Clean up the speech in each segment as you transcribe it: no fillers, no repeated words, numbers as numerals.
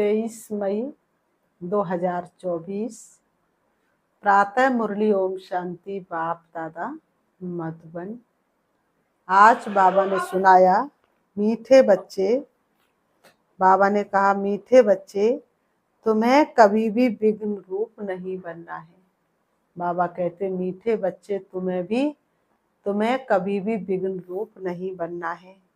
23 मई 2024 प्रातः मुरली ओम शांति बाप दादा मधुबन। आज बाबा ने सुनाया, मीठे बच्चे, बाबा ने कहा मीठे बच्चे तुम्हें कभी भी विघ्न रूप नहीं बनना है। बाबा कहते मीठे बच्चे तुम्हें कभी भी विघ्न रूप नहीं बनना है।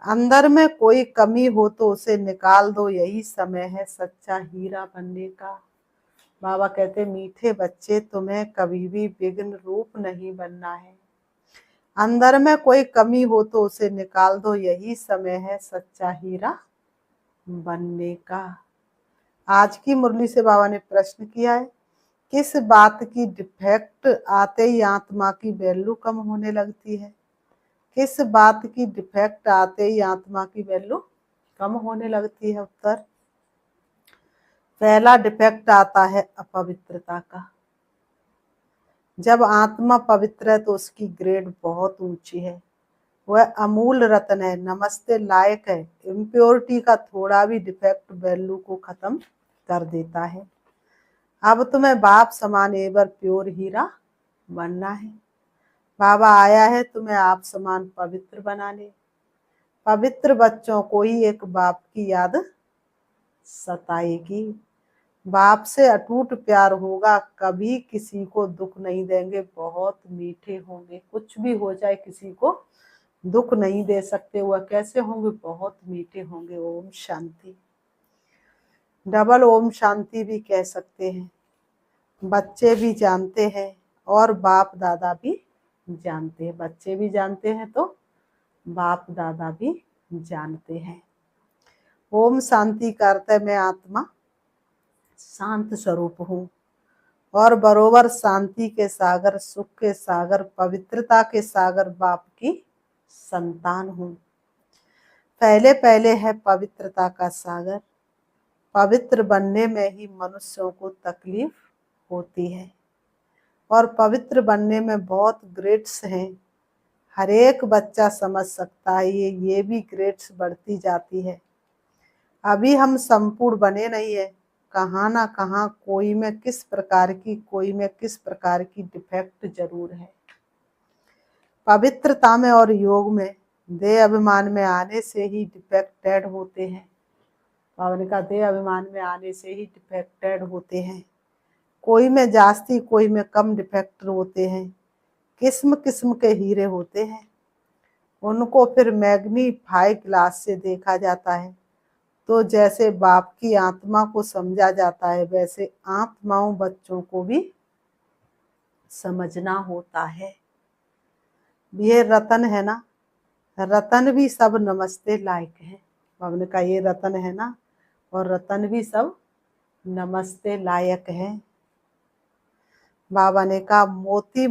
अंदर में कोई कमी हो तो उसे निकाल दो, यही समय है सच्चा हीरा बनने का। बाबा कहते मीठे बच्चे तुम्हें कभी भी विघ्न रूप नहीं बनना है। अंदर में कोई कमी हो तो उसे निकाल दो, यही समय है सच्चा हीरा बनने का। आज की मुरली से बाबा ने प्रश्न किया है, किस बात की डिफेक्ट आते ही आत्मा की वैल्यू कम होने लगती है? किस बात की डिफेक्ट आते ही आत्मा की वैल्यू कम होने लगती है? उत्तर, पहला डिफेक्ट आता है अपवित्रता का। जब आत्मा पवित्र है तो उसकी ग्रेड बहुत ऊंची है, वह अमूल रत्न है, नमस्ते लायक है। इम्प्योरिटी का थोड़ा भी डिफेक्ट वैल्यू को खत्म कर देता है। अब तुम्हें बाप समान एवर प्योर हीरा बनना है। बाबा आया है तुम्हें आप समान पवित्र बनाने। पवित्र बच्चों को ही एक बाप की याद सताएगी। बाप से अटूट प्यार होगा, कभी किसी को दुख नहीं देंगे, बहुत मीठे होंगे। कुछ भी हो जाए किसी को दुख नहीं दे सकते। वह कैसे होंगे? बहुत मीठे होंगे। ओम शांति। डबल ओम शांति भी कह सकते हैं। बच्चे भी जानते हैं और बाप दादा भी जानते हैं। बच्चे भी जानते हैं तो बाप दादा भी जानते हैं। ओम शांति का अर्थ है मैं आत्मा शांत स्वरूप हूँ और बरोबर शांति के सागर, सुख के सागर, पवित्रता के सागर बाप की संतान हूँ। पहले पहले है पवित्रता का सागर। पवित्र बनने में ही मनुष्यों को तकलीफ होती है और पवित्र बनने में बहुत ग्रेड्स हैं। हर एक बच्चा समझ सकता है ये भी ग्रेड्स बढ़ती जाती है। अभी हम संपूर्ण बने नहीं है। कहाँ ना कहाँ कोई में किस प्रकार की डिफेक्ट जरूर है। पवित्रता में और योग में देह अभिमान में आने से ही डिफेक्टेड होते हैं। बाबा ने कहा देह अभिमान में आने से ही डिफेक्टेड होते हैं। कोई में जास्ती कोई में कम डिफेक्ट होते हैं। किस्म किस्म के हीरे होते हैं, उनको फिर मैग्नीफाई ग्लास से देखा जाता है। तो जैसे बाप की आत्मा को समझा जाता है वैसे आत्माओं बच्चों को भी समझना होता है। ये रतन है ना, रतन भी सब नमस्ते लायक है। बाबा ने कहा ये रतन है ना, और रतन भी सब नमस्ते लायक है। बाबा ने कहा मोती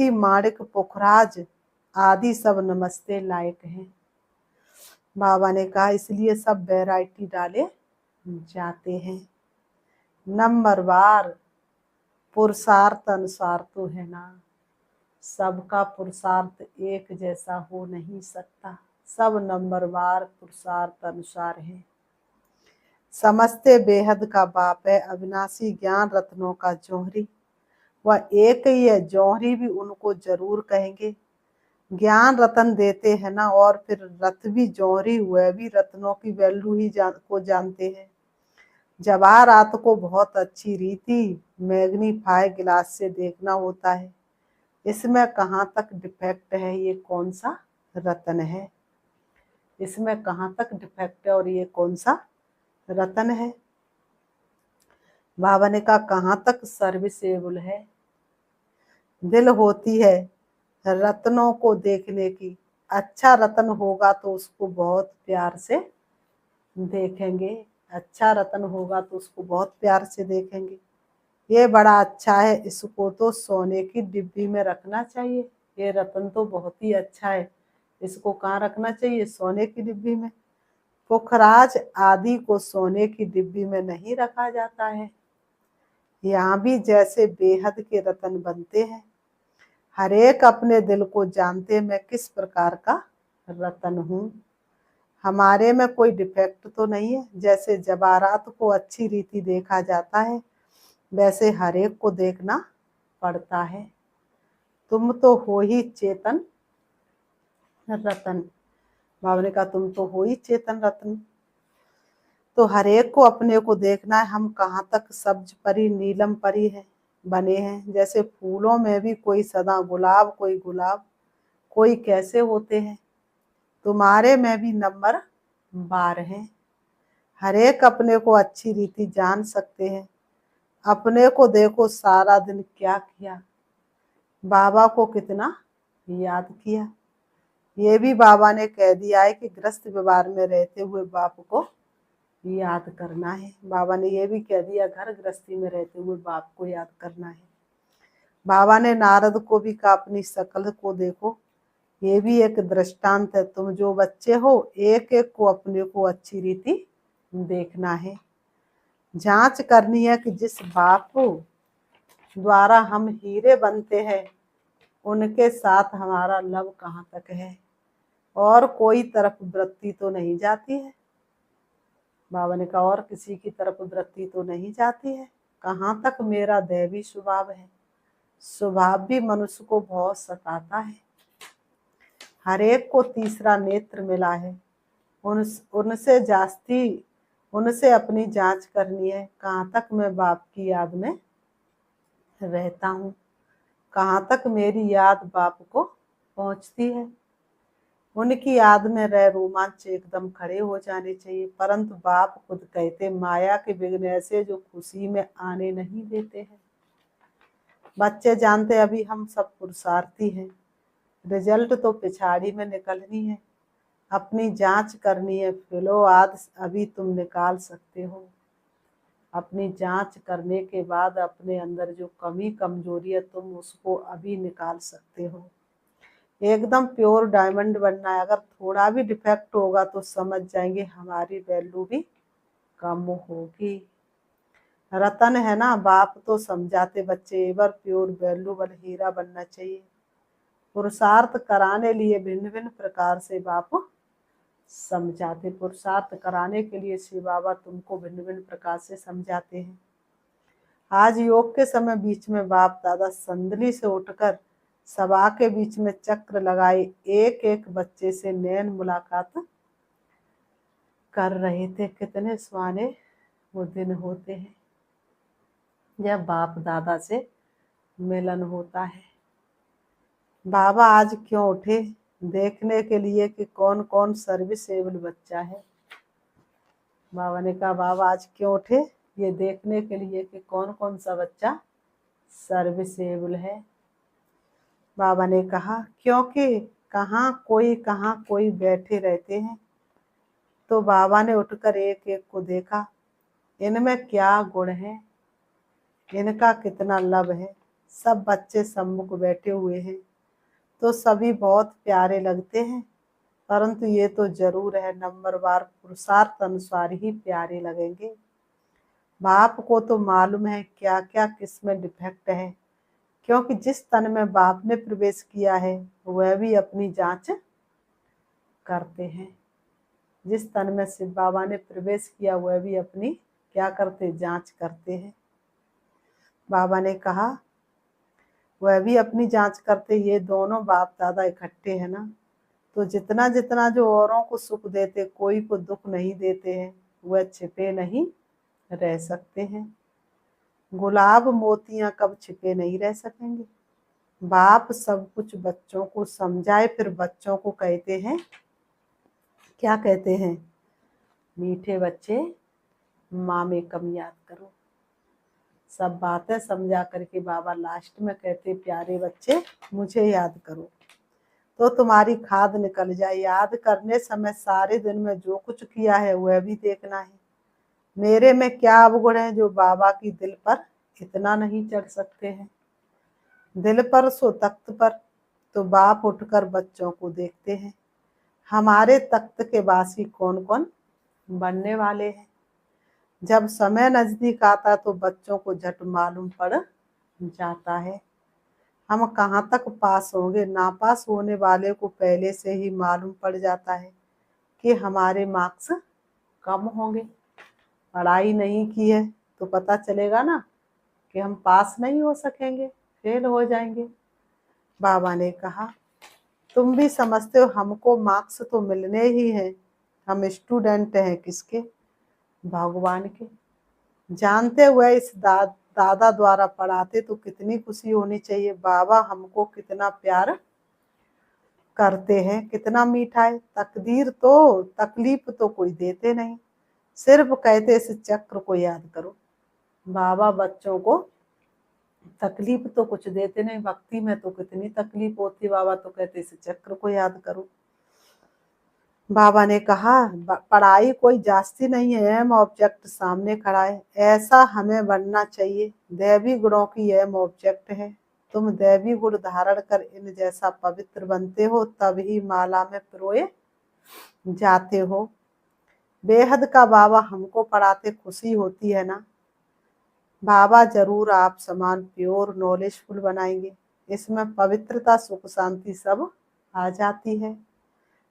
माणिक पुखराज आदि सब नमस्ते लायक हैं। बाबा ने कहा इसलिए सब वैरायटी डाले जाते हैं। नंबरवार पुरुषार्थ अनुसार तो है ना, सबका पुरुषार्थ एक जैसा हो नहीं सकता। सब नंबरवार पुरुषार्थ अनुसार है। समझते बेहद का बाप है, अविनाशी ज्ञान रत्नों का जौहरी। वह एक ही है, जौहरी भी उनको जरूर कहेंगे। ज्ञान रतन देते हैं ना, और फिर रत भी जौहरी हुए भी रत्नों की वैल्यू ही को जानते हैं। जवाहरात को बहुत अच्छी रीति मैग्नीफाई ग्लास से देखना होता है। इसमें कहाँ तक डिफेक्ट है, ये कौन सा रतन है, इसमें कहाँ तक डिफेक्ट है और ये कौन सा रतन है। बाबा ने कहा कहाँ तक सर्विसेबल है। दिल होती है रत्नों को देखने की। अच्छा रतन होगा तो उसको बहुत प्यार से देखेंगे। अच्छा रतन होगा तो उसको बहुत प्यार से देखेंगे। ये बड़ा अच्छा है, इसको तो सोने की डिब्बी में रखना चाहिए। ये रतन तो बहुत ही अच्छा है, इसको कहाँ रखना चाहिए? सोने की डिब्बी में। पुखराज आदि को सोने की डिब्बी में नहीं रखा जाता है। यहाँ भी जैसे बेहद के रतन बनते हैं। हर एक अपने दिल को जानते मैं किस प्रकार का रतन हूँ। हमारे में कोई डिफेक्ट तो नहीं है। जैसे जवारात को अच्छी रीति देखा जाता है, वैसे हर एक को देखना पड़ता है। तुम तो हो ही चेतन रतन। बाबा ने कहा तुम तो हो ही चेतन रत्न, तो हर एक को अपने को देखना है। हम कहाँ तक सब्ज परी नीलम परी है बने हैं। जैसे फूलों में भी कोई सदा गुलाब, कोई गुलाब, कोई कैसे होते हैं, तुम्हारे में भी नंबर 12 हैं। हर एक अपने को अच्छी रीति जान सकते हैं। अपने को देखो सारा दिन क्या किया, बाबा को कितना याद किया। ये भी बाबा ने कह दिया है कि गृहस्थ व्यवहार में रहते हुए बाप को याद करना है। बाबा ने ये भी कह दिया घर गृहस्थी में रहते हुए बाप को याद करना है। बाबा ने नारद को भी कहा अपनी शकल को देखो, ये भी एक दृष्टांत है। तुम जो बच्चे हो एक एक को अपने को अच्छी रीति देखना है। जांच करनी है कि जिस बाप द्वारा हम हीरे बनते हैं उनके साथ हमारा लव कहाँ तक है, और कोई तरफ वृत्ति तो नहीं जाती है। बाबा ने कहा और किसी की तरफ वृत्ति तो नहीं जाती है। कहाँ तक मेरा दैवी स्वभाव है। स्वभाव भी मनुष्य को बहुत सताता है। हर एक को तीसरा नेत्र मिला है। उनसे जास्ती उनसे अपनी जांच करनी है। कहाँ तक मैं बाप की याद में रहता हूँ, कहाँ तक मेरी याद बाप को पहुँचती है। उनकी याद में रह रोमांच एकदम खड़े हो जाने चाहिए। परंतु बाप खुद कहते माया के विघ्न ऐसे जो खुशी में आने नहीं देते हैं। बच्चे जानते अभी हम सब पुरुषार्थी हैं, रिजल्ट तो पिछाड़ी में निकलनी है। अपनी जांच करनी है। फिलो आद अभी तुम निकाल सकते हो। अपनी जांच करने के बाद अपने अंदर जो कमी कमजोरी है तुम उसको अभी निकाल सकते हो। एकदम प्योर डायमंड बनना है। अगर थोड़ा भी डिफेक्ट होगा तो समझ जाएंगे हमारी वैल्यू भी कम होगी। रतन है ना, बाप तो समझाते बच्चे एवर प्योर वैल्यूबल हीरा बनना चाहिए। पुरुषार्थ कराने लिए भिन्न भिन्न प्रकार से बाप समझाते। पुरुषार्थ कराने के लिए श्री बाबा तुमको भिन्न भिन्न प्रकार से समझाते हैं। आज योग के समय बीच में बाप दादा संदली से उठकर सभा के बीच में चक्र लगाए एक एक बच्चे से नैन मुलाकात कर रहे थे। कितने सुहाने वो दिन होते हैं जब बाप दादा से मिलन होता है। बाबा आज क्यों उठे? देखने के लिए कि कौन कौन सर्विसेबल बच्चा है। बाबा ने कहा बाबा आज क्यों उठे? ये देखने के लिए कि कौन कौन सा बच्चा सर्विसेबल है। बाबा ने कहा क्योंकि कहाँ कोई बैठे रहते हैं। तो बाबा ने उठकर एक एक को देखा, इनमें क्या गुण है, इनका कितना लव है। सब बच्चे सम्मुख बैठे हुए हैं तो सभी बहुत प्यारे लगते हैं, परंतु ये तो जरूर है नंबरवार पुरुषार्थ अनुसार ही प्यारे लगेंगे। बाप को तो मालूम है क्या क्या किसमें डिफेक्ट है, क्योंकि जिस तन में बाप ने प्रवेश किया है वह भी अपनी जांच करते हैं। जिस तन में शिव बाबा ने प्रवेश किया वह भी अपनी क्या करते, जांच करते हैं। बाबा ने कहा वह भी अपनी जांच करते। ये दोनों बाप दादा इकट्ठे हैं ना, तो जितना जितना जो औरों को सुख देते कोई को दुख नहीं देते हैं, वह छिपे नहीं रह सकते हैं। गुलाब मोतियां कब छिपे नहीं रह सकेंगे। बाप सब कुछ बच्चों को समझाए, फिर बच्चों को कहते हैं, क्या कहते हैं, मीठे बच्चे माँ में कम याद करो। सब बातें समझा करके बाबा लास्ट में कहते प्यारे बच्चे मुझे याद करो तो तुम्हारी खाद निकल जाए। याद करने समय सारे दिन में जो कुछ किया है वह भी देखना है। मेरे में क्या अवगुण है जो बाबा की दिल पर इतना नहीं चढ़ सकते हैं। दिल पर सो तख्त पर। तो बाप उठकर बच्चों को देखते हैं, हमारे तख्त के वासी कौन कौन बनने वाले हैं। जब समय नजदीक आता तो बच्चों को झट मालूम पड़ जाता है हम कहाँ तक पास होंगे। नापास होने वाले को पहले से ही मालूम पड़ जाता है कि हमारे मार्क्स कम होंगे। पढ़ाई नहीं की है तो पता चलेगा ना कि हम पास नहीं हो सकेंगे, फेल हो जाएंगे। बाबा ने कहा, तुम भी समझते हो हमको मार्क्स तो मिलने ही हैं। हम स्टूडेंट हैं किसके? भगवान के। जानते हुए इस दादा द्वारा पढ़ाते तो कितनी खुशी होनी चाहिए। बाबा हमको कितना प्यार करते हैं, कितना मीठा है। तकदीर तो तकलीफ तो कोई देते नहीं, सिर्फ कहते इस चक्र को याद करो। बाबा बच्चों को तकलीफ तो कुछ देते नहीं, भक्ति में तो कितनी तकलीफ होती। बाबा तो कहते इस चक्र को याद करो। बाबा ने कहा, पढ़ाई कोई जास्ती नहीं है, अहम ऑब्जेक्ट सामने खड़ा है, ऐसा हमें बनना चाहिए। दैवी गुणों की अहम ऑब्जेक्ट है। तुम दैवी गुण धारण कर इन जैसा पवित्र बनते हो, तभी माला में पिरोए जाते हो। बेहद का बाबा हमको पढ़ाते खुशी होती है ना। बाबा जरूर आप समान प्योर नॉलेजफुल बनाएंगे। इसमें पवित्रता, सुख, शांति सब आ जाती है।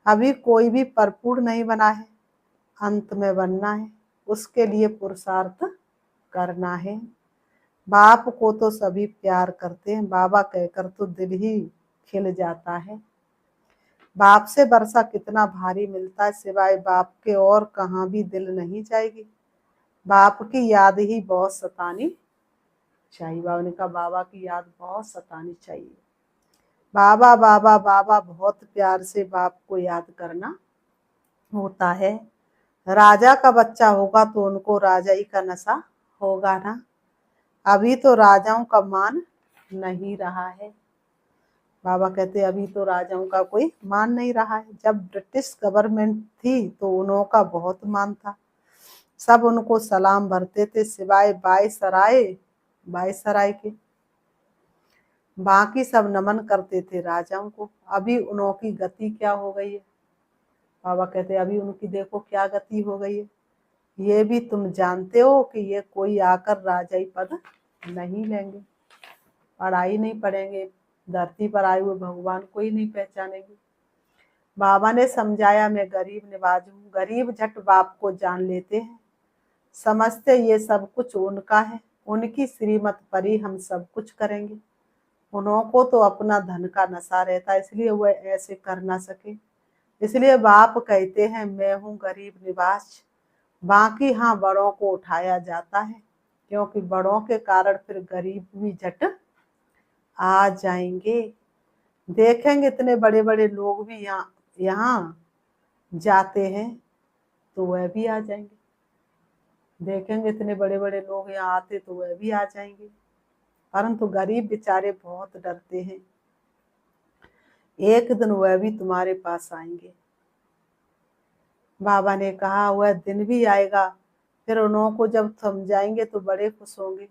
अभी कोई भी परिपूर्ण नहीं बना है, अंत में बनना है। उसके लिए पुरुषार्थ करना है। बाप को तो सभी प्यार करते हैं, बाबा कहकर तो दिल ही खिल जाता है। बाप से वर्षा कितना भारी मिलता है, सिवाय बाप के और कहाँ भी दिल नहीं जाएगी। बाप की याद ही बहुत सतानी चाहिए। बाबा ने कहा, बाबा की याद बहुत सतानी चाहिए। बाबा बाबा बाबा बहुत प्यार से बाप को याद करना होता है। राजा का बच्चा होगा तो उनको राजाई का नशा होगा ना। अभी तो राजाओं का मान नहीं रहा है। बाबा कहते अभी तो राजाओं का कोई मान नहीं रहा है। जब ब्रिटिश गवर्नमेंट थी तो उनका बहुत मान था, सब उनको सलाम भरते थे, सिवाय बाईसराय के। बाकी सब नमन करते थे राजाओं को। अभी उनकी गति क्या हो गई है? बाबा कहते अभी उनकी देखो क्या गति हो गई है। ये भी तुम जानते हो कि ये कोई आकर राजाई पद नहीं लेंगे, पढ़ाई नहीं पढ़ेंगे, धरती पर आए हुए भगवान को ही नहीं पहचानेंगे। बाबा ने समझाया, मैं गरीब निवाज हूँ। गरीब झट बाप को जान लेते हैं, समझते ये सब कुछ उनका है, उनकी श्रीमत पर ही हम सब कुछ करेंगे। उनको तो अपना धन का नशा रहता है, इसलिए वह ऐसे कर ना सके। इसलिए बाप कहते हैं मैं हूँ गरीब निवाज। बाकी हाँ, बड़ों को उठाया जाता है, क्योंकि बड़ों के कारण फिर गरीब भी झट आ जाएंगे। देखेंगे इतने बड़े बड़े लोग भी यहाँ जाते हैं तो वह भी आ जाएंगे। देखेंगे इतने बड़े बड़े लोग यहाँ आते तो वह भी आ जाएंगे, परंतु गरीब बेचारे बहुत डरते हैं। एक दिन वह भी तुम्हारे पास आएंगे। बाबा ने कहा, वह दिन भी आएगा, फिर उनको जब समझाएंगे तो बड़े खुश होंगे,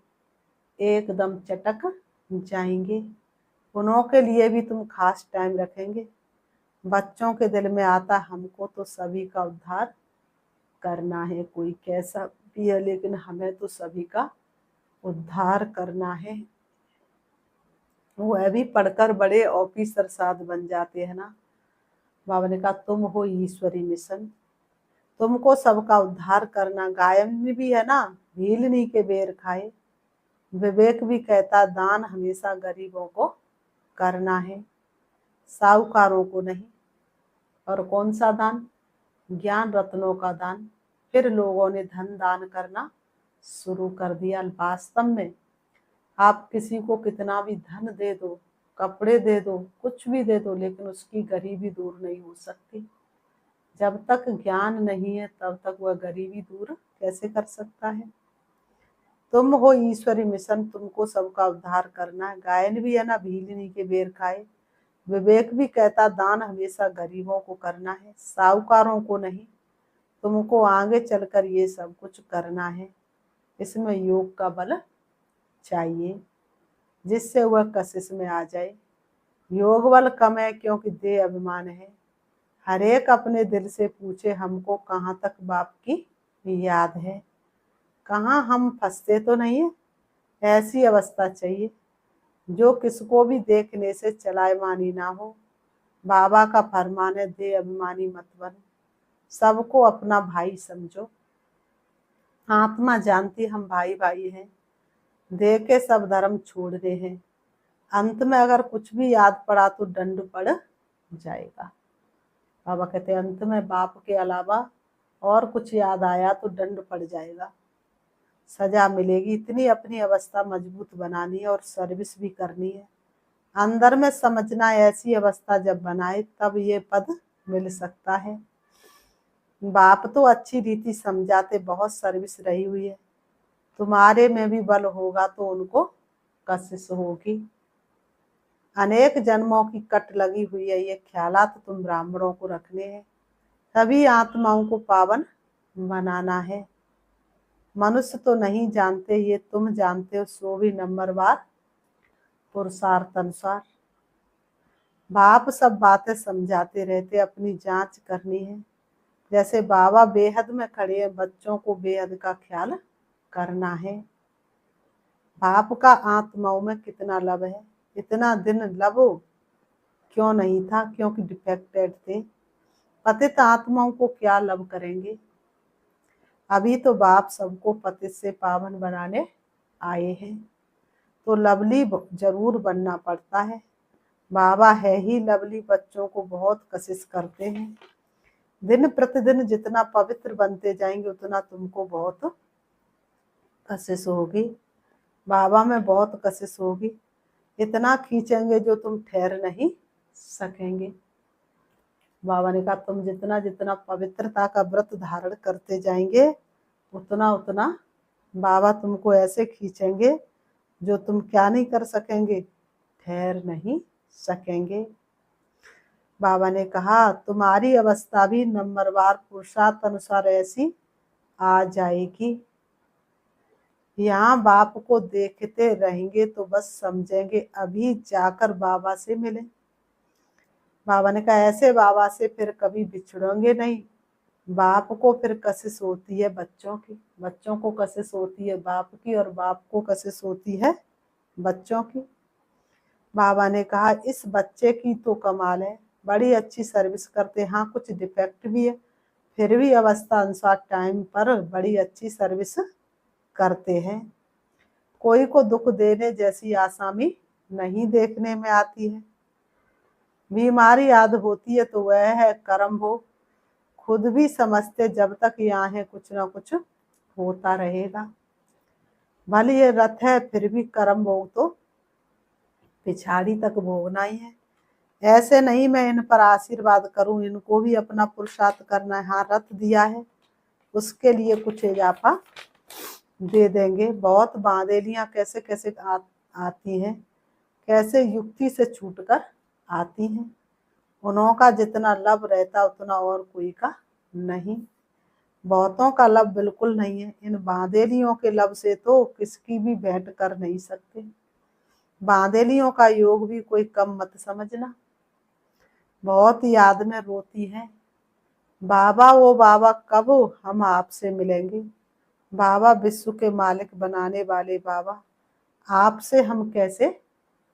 एकदम चटक जाएंगे। उन्हों के लिए भी तुम खास टाइम रखेंगे। बच्चों के दिल में आता, हमको तो सभी का उद्धार करना है, कोई कैसा भी है लेकिन हमें तो सभी का उद्धार करना है। वह भी पढ़कर बड़े ऑफिसर साध बन जाते हैं ना। बाबा ने कहा, तुम हो ईश्वरी मिशन, तुमको सबका उद्धार करना। गायन भी है ना, भीलनी के बेर खाए। विवेक भी कहता, दान हमेशा गरीबों को करना है, साहूकारों को नहीं। और कौन सा दान? ज्ञान रत्नों का दान। फिर लोगों ने धन दान करना शुरू कर दिया। वास्तव में आप किसी को कितना भी धन दे दो, कपड़े दे दो, कुछ भी दे दो, लेकिन उसकी गरीबी दूर नहीं हो सकती। जब तक ज्ञान नहीं है तब तक वह गरीबी दूर कैसे कर सकता है। तुम हो ईश्वरी मिशन, तुमको सबका उद्धार करना है। गायन भी है ना, भीलनी के बेर खाए। विवेक भी कहता, दान हमेशा गरीबों को करना है, साहूकारों को नहीं। तुमको आगे चलकर ये सब कुछ करना है। इसमें योग का बल चाहिए, जिससे वह कशिश में आ जाए। योग बल कम है क्योंकि देह अभिमान है। हर एक अपने दिल से पूछे, हमको कहाँ तक बाप की याद है, कहाँ हम फंसते तो नहीं है। ऐसी अवस्था चाहिए जो किसको भी देखने से चलायमानी ना हो। बाबा का फरमान है, देह अभिमानी मत बन। सबको अपना भाई समझो। आत्मा जानती हम भाई भाई हैं, देह के सब धर्म छोड़ने हैं। अंत में अगर कुछ भी याद पड़ा तो दंड पड़ जाएगा। बाबा कहते हैं अंत में बाप के अलावा और कुछ याद आया तो दंड पड़ जाएगा, सजा मिलेगी। इतनी अपनी अवस्था मजबूत बनानी है और सर्विस भी करनी है। अंदर में समझना ऐसी अवस्था जब बनाए तब ये पद मिल सकता है। बाप तो अच्छी रीति समझाते, बहुत सर्विस रही हुई है, तुम्हारे में भी बल होगा तो उनको कशिश होगी। अनेक जन्मों की कट लगी हुई है, ये ख्यालात तुम ब्राह्मणों को रखने हैं। सभी आत्माओं को पावन बनाना है। मनुष्य तो नहीं जानते, ये तुम जानते हो, सो भी नंबरवार पुरुषार्थ अनुसार। बाप सब बातें समझाते रहते, अपनी जांच करनी है। जैसे बाबा बेहद में खड़े हैं, बच्चों को बेहद का ख्याल करना है। बाप का आत्माओं में कितना लव है, इतना दिन लव क्यों नहीं था, क्योंकि डिफेक्टेड थे। पतित आत्माओं को क्या लव करेंगे। अभी तो बाप सबको पतित से पावन बनाने आए हैं, तो लवली जरूर बनना पड़ता है। बाबा है ही लवली, बच्चों को बहुत कशिश करते हैं। दिन प्रतिदिन जितना पवित्र बनते जाएंगे उतना तुमको बहुत कशिश होगी। बाबा में बहुत कशिश होगी, इतना खींचेंगे जो तुम ठहर नहीं सकेंगे। बाबा ने कहा तुम जितना जितना पवित्रता का व्रत धारण करते जाएंगे उतना उतना बाबा तुमको ऐसे खींचेंगे जो तुम क्या नहीं कर सकेंगे, ठहर नहीं सकेंगे। बाबा ने कहा तुम्हारी अवस्था भी नंबरवार पुरुषार्थ अनुसार ऐसी आ जाएगी। यहाँ बाप को देखते रहेंगे तो बस समझेंगे अभी जाकर बाबा से मिले। बाबा ने कहा ऐसे बाबा से फिर कभी बिछड़ोगे नहीं। बाप को फिर कशिश होती है बच्चों की, बच्चों को कशिश होती है बाप की, और बाप को कशिश होती है बच्चों की। बाबा ने कहा इस बच्चे की तो कमाल है, बड़ी अच्छी सर्विस करते। हाँ कुछ डिफेक्ट भी है, फिर भी अवस्था अनुसार टाइम पर बड़ी अच्छी सर्विस करते हैं। कोई को दुख देने जैसी आसामी नहीं देखने में आती है। बीमारी याद होती है तो वह है कर्म भोग। खुद भी समझते जब तक यहाँ है कुछ ना कुछ होता रहेगा। भले ये रथ है फिर भी कर्म भोग तो पिछाड़ी तक भोगना ही है। ऐसे नहीं मैं इन पर आशीर्वाद करूं, इनको भी अपना पुरुषार्थ करना है। हाँ रथ दिया है उसके लिए कुछ इजाफा दे देंगे। बहुत बांदेलियां कैसे कैसे आती हैं, कैसे युक्ति से छूटकर आती हैं। उनका जितना लब रहता उतना और कोई का नहीं। बहुतों का लब बिल्कुल नहीं है। इन बांदेलियों के लब से तो किसकी भी भेंट कर नहीं सकते। बांदेलियों का योग भी कोई कम मत समझना। बहुत याद में रोती है, बाबा वो बाबा कब हम आपसे मिलेंगे। बाबा विश्व के मालिक बनाने वाले बाबा, आपसे हम कैसे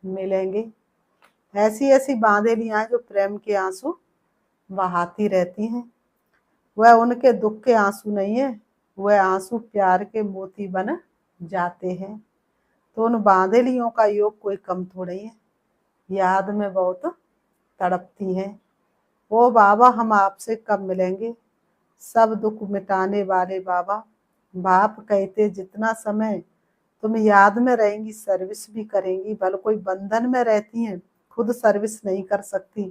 मिलेंगे। ऐसी ऐसी बांदेलियां जो प्रेम के आंसू बहाती रहती हैं। वह उनके दुख के आंसू नहीं है, वह आंसू प्यार के मोती बन जाते हैं। तो उन बांदेलियों का योग कोई कम थोड़ी है, याद में बहुत तड़पती हैं। वो बाबा हम आपसे कब मिलेंगे, सब दुख मिटाने वाले बाबा। बाप कहते जितना समय तुम याद में रहेंगी सर्विस भी करेंगी। भले कोई बंधन में रहती हैं, खुद सर्विस नहीं कर सकती,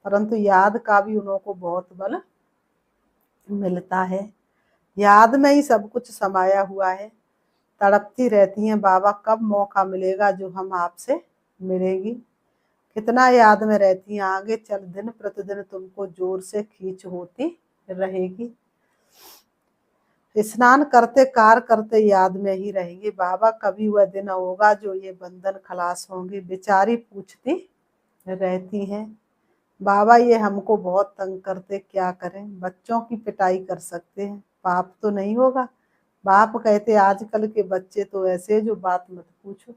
परंतु याद का भी उनको बहुत बल मिलता है। याद में ही सब कुछ समाया हुआ है। तड़पती रहती हैं बाबा कब मौका मिलेगा जो हम आपसे मिलेंगी। कितना याद में रहती हैं, आगे चल दिन प्रतिदिन तुमको जोर से खींच होती रहेगी। स्नान करते कार करते याद में ही रहेंगे बाबा। कभी वह दिन होगा जो ये बंधन खलास होंगे। बेचारी पूछती रहती हैं बाबा ये हमको बहुत तंग करते, क्या करें। बच्चों की पिटाई कर सकते हैं, पाप तो नहीं होगा। बाप कहते आजकल के बच्चे तो ऐसे जो बात मत पूछो।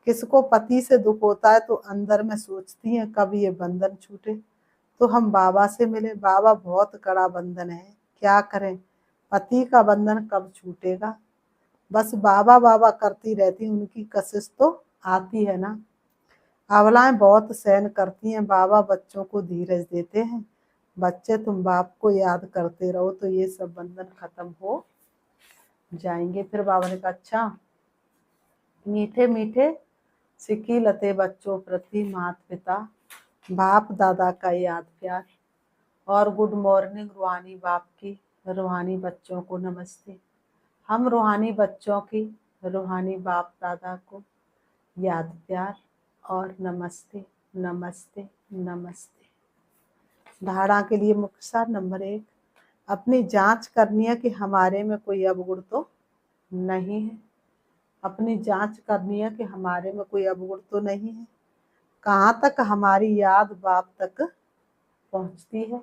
किसको पति से दुख होता है तो अंदर में सोचती हैं कब ये बंधन छूटे। तो हम बाबा से मिले। बाबा बहुत कड़ा बंधन है, क्या करें, पति का बंधन कब छूटेगा। बस बाबा बाबा करती रहती, उनकी कशिश तो आती है ना। अबलाएं बहुत सहन करती हैं, बाबा बच्चों को धीरज देते हैं। बच्चे तुम बाप को याद करते रहो तो ये सब बंधन खत्म हो जाएंगे। फिर बाबा ने कहा अच्छा, मीठे मीठे सिक्की लते बच्चों प्रति माता पिता बाप दादा का याद प्यार, और गुड मॉर्निंग रूहानी बाप की, रूहानी बच्चों को नमस्ते। हम रूहानी बच्चों की रूहानी बाप दादा को याद प्यार और नमस्ते नमस्ते नमस्ते। धारणा के लिए मुख्य सार नंबर 1, अपनी जांच करनी है कि हमारे में कोई अवगुण तो नहीं है। अपनी जांच करनी है कि हमारे में कोई अवगुण तो नहीं है। कहाँ तक हमारी याद बाप तक पहुंचती है।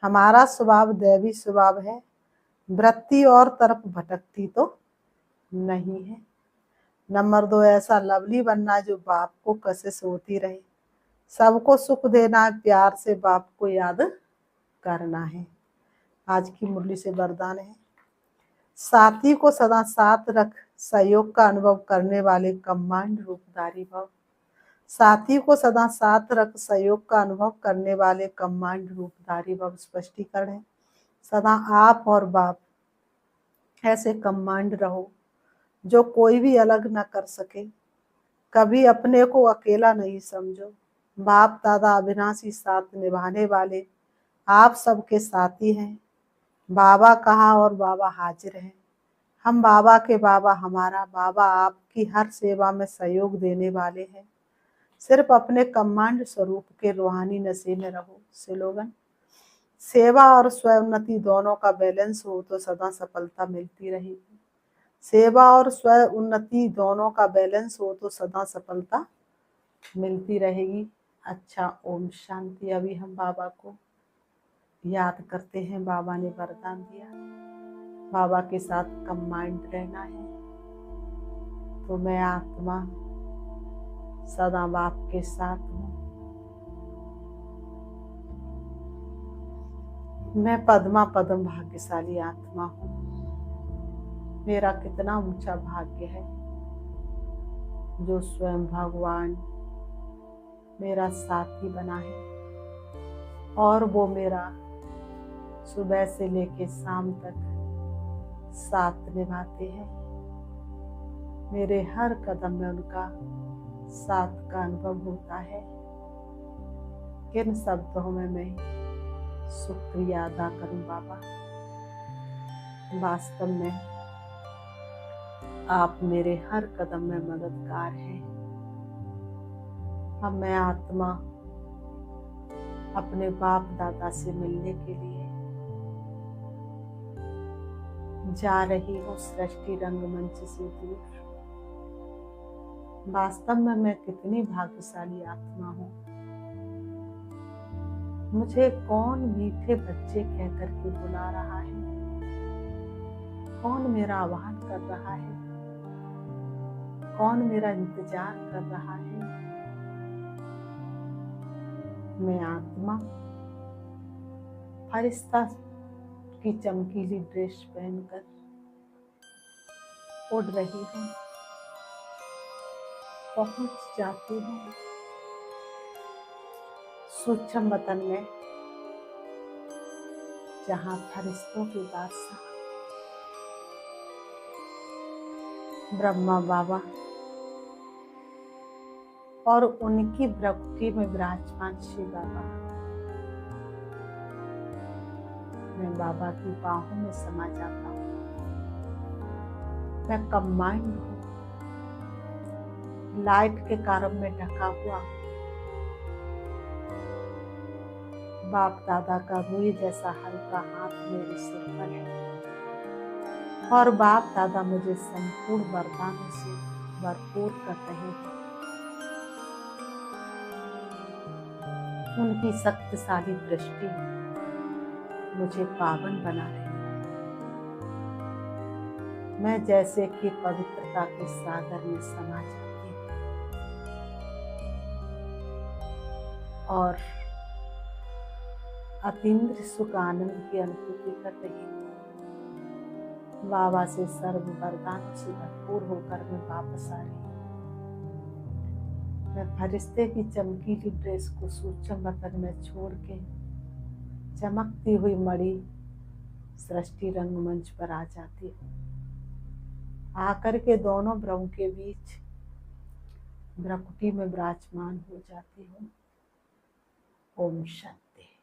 हमारा स्वभाव दैवी स्वभाव है, वृत्ति और तरफ भटकती तो नहीं है। नंबर 2, ऐसा लवली बनना जो बाप को कशिश होती रहे। सबको सुख देना है, प्यार से बाप को याद करना है। आज की मुरली से वरदान है, साथी को सदा साथ रख, सहयोग का अनुभव करने वाले कमांड रूपधारी भव। साथी को सदा साथ रख, सहयोग का अनुभव करने वाले कमांड रूपधारी भव। स्पष्टीकरण है, सदा आप और बाप ऐसे कमांड रहो जो कोई भी अलग न कर सके। कभी अपने को अकेला नहीं समझो। बाप दादा अविनाशी साथ निभाने वाले आप सबके साथी हैं। बाबा कहा और बाबा हाजिर हैं। हम बाबा के बाबा, हमारा बाबा आपकी हर सेवा में सहयोग देने वाले हैं। सिर्फ अपने कमांड स्वरूप के रूहानी नशे में रहो। स्लोगन, सेवा और स्वयं उन्नति दोनों का बैलेंस हो तो सदा सफलता मिलती रहेगी। सेवा और स्वयं उन्नति दोनों का बैलेंस हो तो सदा सफलता मिलती रहेगी। अच्छा, ओम शांति। अभी हम बाबा को याद करते हैं। बाबा ने वरदान दिया, बाबा के साथ कमांड रहना है। तो मैं आत्मा सदा बाप के साथ हूँ। मैं पद्मा पद्म भाग्यशाली आत्मा हूँ। मेरा कितना ऊंचा भाग्य है जो स्वयं भगवान मेरा साथी बना है, और वो मेरा सुबह से लेके शाम तक साथ निभाते हैं। मेरे हर कदम में उनका साथ का अनुभव होता है। किन शब्दों में मैं शुक्रिया अदा करूं बाबा। वास्तव में आप मेरे हर कदम में मददगार हैं। अब मैं आत्मा अपने बाप दादा से मिलने के लिए जा रही हूँ सृष्टि रंगमंच से दूर। वास्तव में मैं कितनी भाग्यशाली आत्मा हूँ। मुझे कौन मीठे बच्चे कहकर के बुला रहा है, कौन मेरा आह्वान कर रहा है, कौन मेरा इंतजार कर रहा है। मैं आत्मा फरिश्ता की चमकीली ड्रेस पहनकर उड़ रही हूँ। पहुंच जाती हूँ सूक्ष्म वतन में, जहाँ फरिश्तों की बादशाह ब्रह्मा बाबा और उनकी भ्रकुटी में विराजमान शिव बाबा। मैं बाबा की बाहों में समा जाता हूँ। मैं कम्बाइंड हूँ, लाइट के कारण में ढका हुआ। बाप दादा का रुई जैसा हल्का हाथ मेरे सिर पर है, और बाप दादा मुझे संपूर्ण वरदानों से भरपूर कर रहे हैं। उनकी शक्तिशाली दृष्टि मुझे पावन बना रही है। मैं जैसे कि पवित्रता के सागर में समा जाती हूँ, और अतीन्द्र सुख आनंद की अनुभूति कर रही हूँ। बाबा से सर्व वरदानों से भरपूर होकर मैं वापस आ रही हूँ। मैं फरिश्ते की चमकीली ड्रेस को सूक्ष्म वतन में छोड़ के चमकती हुई मणि सृष्टि रंगमंच पर आ जाती हूँ। आकर के दोनों ब्रह्म के बीच भ्रकुटी में विराजमान हो जाती हूँ। ओम शांति।